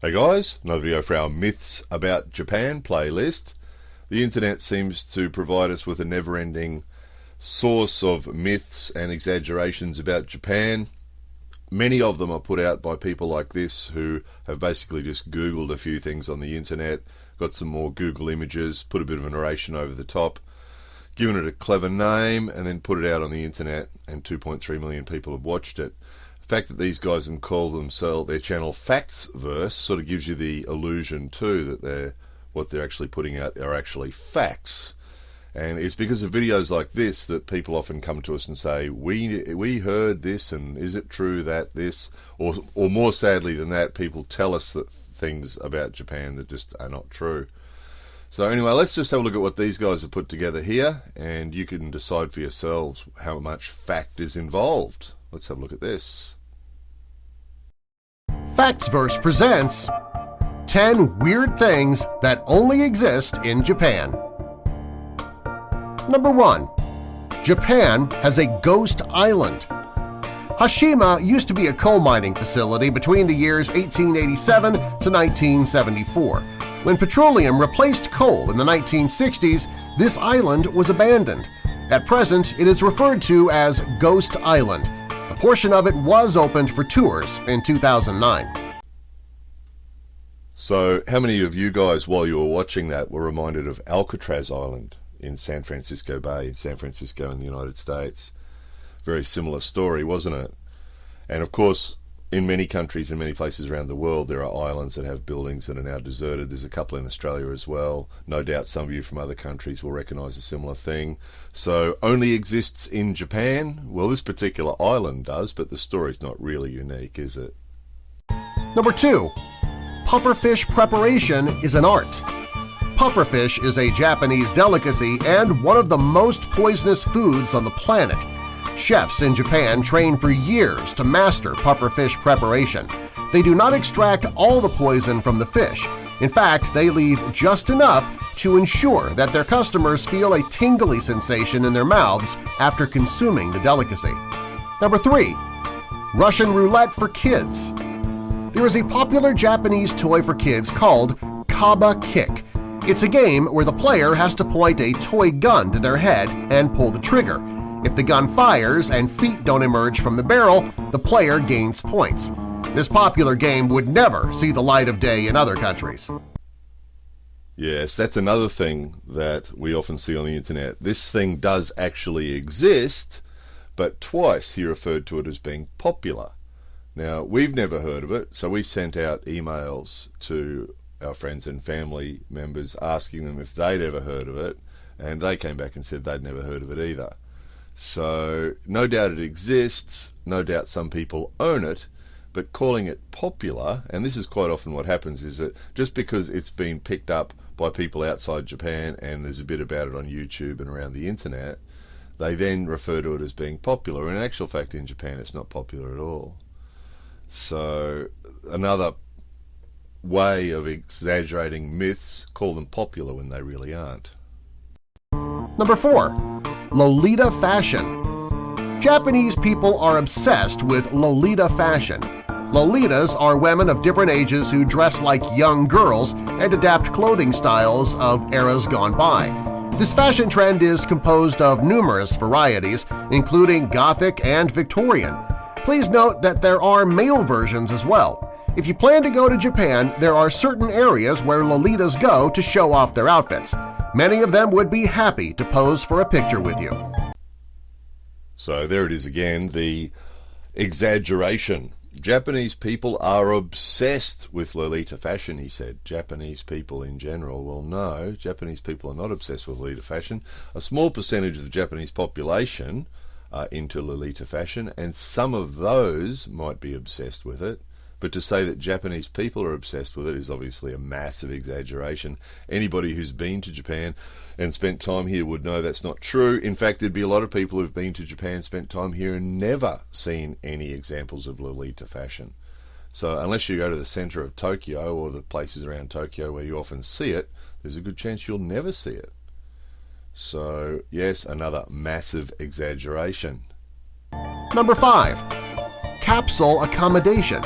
Hey guys, another video for our Myths About Japan playlist. The internet seems to provide us with a never-ending source of myths and exaggerations about Japan. Many of them are put out by people like this who have basically just Googled a few things on the internet, got some more Google images, put a bit of a narration over the top, given it a clever name, and then put it out on the internet, and 2.3 million people have watched it. The fact that these guys have called themselves their channel Factsverse sort of gives you the illusion too that what they're actually putting out are actually facts. And it's because of videos like this that people often come to us and say, we heard this, and is it true that this, or more sadly than that, people tell us that things about Japan that just are not true. So anyway, let's just have a look at what these guys have put together here, and you can decide for yourselves how much fact is involved. Let's have a look at this. Factsverse presents 10 Weird Things That Only Exist in Japan. Number 1. Japan has a ghost island. Hashima used to be a coal mining facility between the years 1887 to 1974. When petroleum replaced coal in the 1960s, this island was abandoned. At present, it is referred to as Ghost Island. A portion of it was opened for tours in 2009. So how many of you guys, while you were watching that, were reminded of Alcatraz Island in San Francisco Bay, in San Francisco in the United States? Very similar story, wasn't it? And of course, in many countries, in many places around the world, there are islands that have buildings that are now deserted. There's a couple in Australia as well. No doubt some of you from other countries will recognise a similar thing. So only exists in Japan? Well, this particular island does, but the story's not really unique, is it? Number 2. Pufferfish preparation is an art. Pufferfish is a Japanese delicacy and one of the most poisonous foods on the planet. Chefs in Japan train for years to master pufferfish preparation. They do not extract all the poison from the fish. In fact, they leave just enough to ensure that their customers feel a tingly sensation in their mouths after consuming the delicacy. Number 3. Russian roulette for kids. There is a popular Japanese toy for kids called Kaba Kick. It's a game where the player has to point a toy gun to their head and pull the trigger. If the gun fires and feet don't emerge from the barrel, the player gains points. This popular game would never see the light of day in other countries. Yes, that's another thing that we often see on the internet. This thing does actually exist, but twice he referred to it as being popular. Now, we've never heard of it, so we sent out emails to our friends and family members asking them if they'd ever heard of it, and they came back and said they'd never heard of it either. So no doubt it exists, no doubt some people own it, but calling it popular, and this is quite often what happens, is that just because it's been picked up by people outside Japan and there's a bit about it on YouTube and around the internet, they then refer to it as being popular. And in actual fact, in Japan, it's not popular at all. So another way of exaggerating myths, call them popular when they really aren't. Number 4. Lolita fashion. Japanese people are obsessed with Lolita fashion. Lolitas are women of different ages who dress like young girls and adapt clothing styles of eras gone by. This fashion trend is composed of numerous varieties, including Gothic and Victorian. Please note that there are male versions as well. If you plan to go to Japan, there are certain areas where Lolitas go to show off their outfits. Many of them would be happy to pose for a picture with you. So there it is again, the exaggeration. Japanese people are obsessed with Lolita fashion, he said. Japanese people in general. Well, no, Japanese people are not obsessed with Lolita fashion. A small percentage of the Japanese population are into Lolita fashion, and some of those might be obsessed with it. But to say that Japanese people are obsessed with it is obviously a massive exaggeration. Anybody who's been to Japan and spent time here would know that's not true. In fact, there'd be a lot of people who've been to Japan, spent time here, and never seen any examples of Lolita fashion. So unless you go to the center of Tokyo or the places around Tokyo where you often see it, there's a good chance you'll never see it. So yes, another massive exaggeration. Number 5. Capsule accommodation.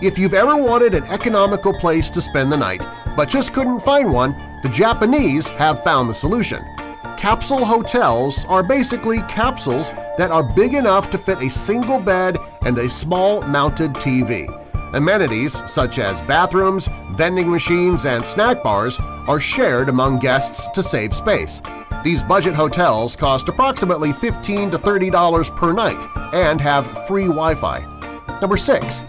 If you've ever wanted an economical place to spend the night but just couldn't find one, the Japanese have found the solution. Capsule hotels are basically capsules that are big enough to fit a single bed and a small mounted TV. Amenities such as bathrooms, vending machines, and snack bars are shared among guests to save space. These budget hotels cost approximately $15 to $30 per night and have free Wi-Fi. Number 6.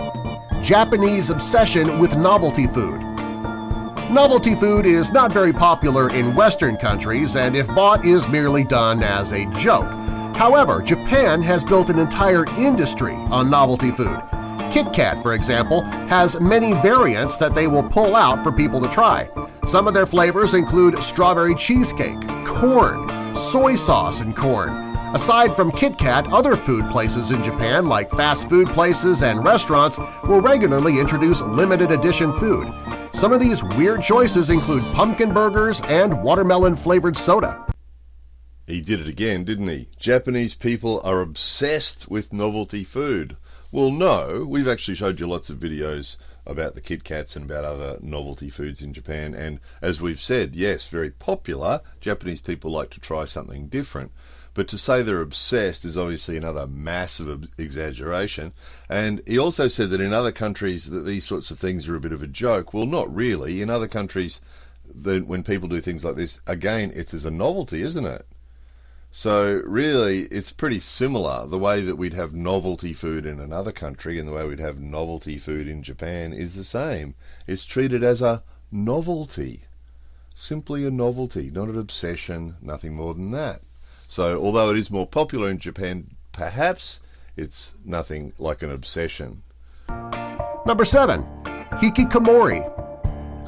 Japanese obsession with novelty food. Novelty food is not very popular in Western countries and if bought is merely done as a joke. However, Japan has built an entire industry on novelty food. Kit Kat, for example, has many variants that they will pull out for people to try. Some of their flavors include strawberry cheesecake, corn, soy sauce, and corn. Aside from Kit Kat, other food places in Japan like fast food places and restaurants will regularly introduce limited edition food. Some of these weird choices include pumpkin burgers and watermelon-flavored soda. He did it again, didn't he? Japanese people are obsessed with novelty food. Well, no, we've actually showed you lots of videos about the Kit Kats and about other novelty foods in Japan, and as we've said, yes, very popular. Japanese people like to try something different. But to say they're obsessed is obviously another massive exaggeration. And he also said that in other countries that these sorts of things are a bit of a joke. Well, not really. In other countries, when people do things like this, again, it's as a novelty, isn't it? So really, it's pretty similar. The way that we'd have novelty food in another country and the way we'd have novelty food in Japan is the same. It's treated as a novelty. Simply a novelty, not an obsession, nothing more than that. So although it is more popular in Japan, perhaps it's nothing like an obsession. Number 7. Hikikomori.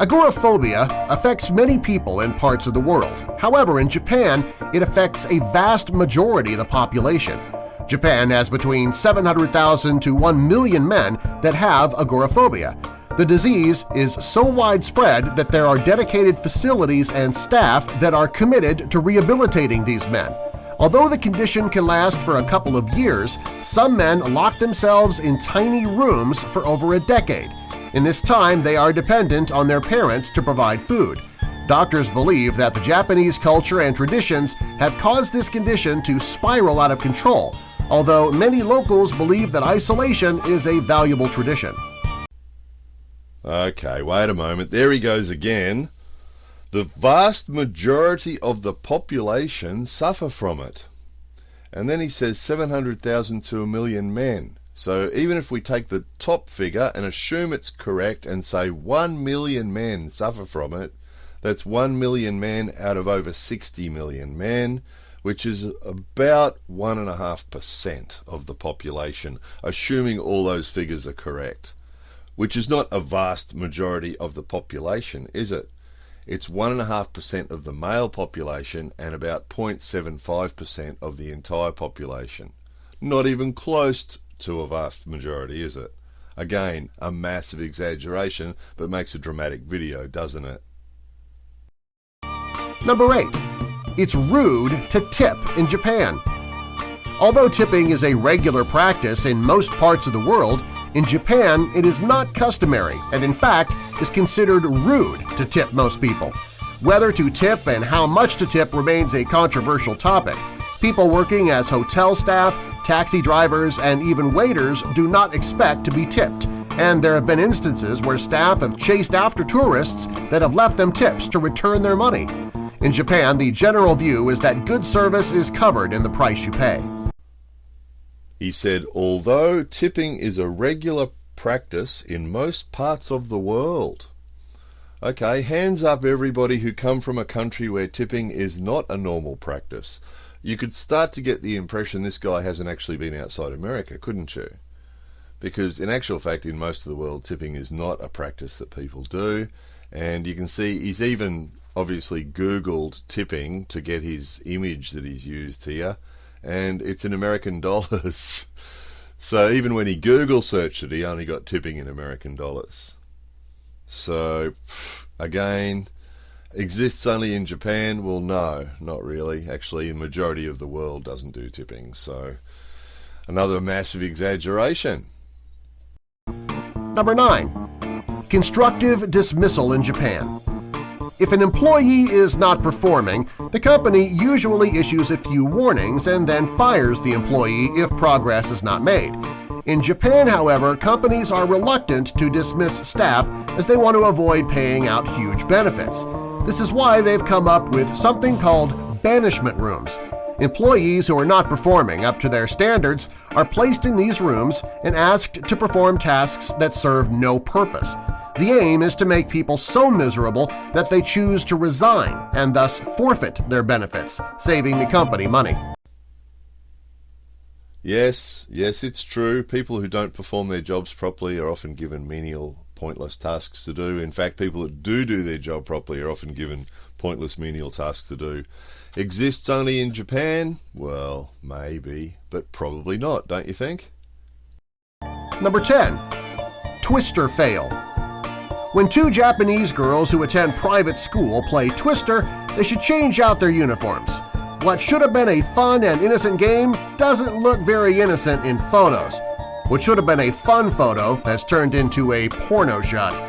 Agoraphobia affects many people in parts of the world. However, in Japan, it affects a vast majority of the population. Japan has between 700,000 to 1 million men that have agoraphobia. The disease is so widespread that there are dedicated facilities and staff that are committed to rehabilitating these men. Although the condition can last for a couple of years, some men lock themselves in tiny rooms for over a decade. In this time, they are dependent on their parents to provide food. Doctors believe that the Japanese culture and traditions have caused this condition to spiral out of control, although many locals believe that isolation is a valuable tradition. Okay, wait a moment. There he goes again. The vast majority of the population suffer from it. And then he says 700,000 to 1 million men. So even if we take the top figure and assume it's correct and say 1 million men suffer from it, that's 1 million men out of over 60 million men, which is about 1.5% of the population, assuming all those figures are correct. Which is not a vast majority of the population, is it? It's 1.5% of the male population and about 0.75% of the entire population. Not even close to a vast majority, is it? Again, a massive exaggeration, but makes a dramatic video, doesn't it? Number 8. It's rude to tip in Japan. Although tipping is a regular practice in most parts of the world, in Japan it is not customary and in fact is considered rude to tip most people. Whether to tip and how much to tip remains a controversial topic. People working as hotel staff, taxi drivers, and even waiters do not expect to be tipped, and there have been instances where staff have chased after tourists that have left them tips to return their money. In Japan, the general view is that good service is covered in the price you pay. He said, although tipping is a regular practice in most parts of the world. Okay, hands up everybody who come from a country where tipping is not a normal practice. You could start to get the impression this guy hasn't actually been outside America, couldn't you? Because in actual fact, in most of the world, tipping is not a practice that people do. And you can see he's even obviously Googled tipping to get his image that he's used here. And it's in American dollars. So even when he Google searched it, he only got tipping in American dollars. So, again, exists only in Japan? Well, no, not really. Actually, the majority of the world doesn't do tipping. So, another massive exaggeration. Number 9. Constructive dismissal in Japan. If an employee is not performing, the company usually issues a few warnings and then fires the employee if progress is not made. In Japan, however, companies are reluctant to dismiss staff as they want to avoid paying out huge benefits. This is why they've come up with something called banishment rooms. Employees who are not performing up to their standards are placed in these rooms and asked to perform tasks that serve no purpose. The aim is to make people so miserable that they choose to resign and thus forfeit their benefits, saving the company money. Yes, it's true. People who don't perform their jobs properly are often given menial, pointless tasks to do. In fact, people that do their job properly are often given pointless, menial tasks to do. Exists only in Japan? Well, maybe, but probably not, don't you think? Number 10. Twister fail. When two Japanese girls who attend private school play Twister, they should change out their uniforms. What should have been a fun and innocent game doesn't look very innocent in photos. What should have been a fun photo has turned into a porno shot.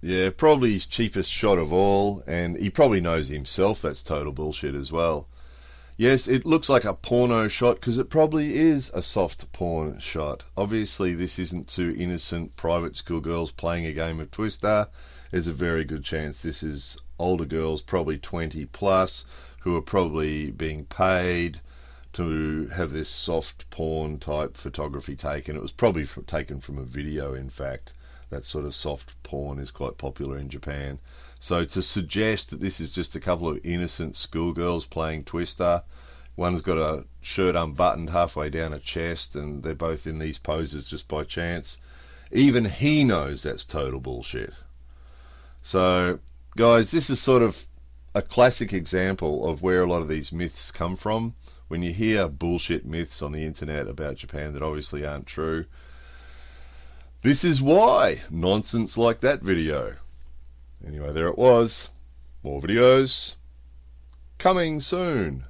Yeah, probably his cheapest shot of all, and he probably knows himself that's total bullshit as well. Yes, it looks like a porno shot because it probably is a soft porn shot. Obviously, this isn't two innocent private school girls playing a game of Twister. There's a very good chance this is older girls, probably 20 plus, who are probably being paid to have this soft porn type photography taken. It was probably taken from a video, in fact. That sort of soft porn is quite popular in Japan. So to suggest that this is just a couple of innocent schoolgirls playing Twister, one's got a shirt unbuttoned halfway down her chest and they're both in these poses just by chance, even he knows that's total bullshit. So guys, this is sort of a classic example of where a lot of these myths come from. When you hear bullshit myths on the internet about Japan that obviously aren't true, this is why. Nonsense like that video. Anyway, there it was. More videos coming soon.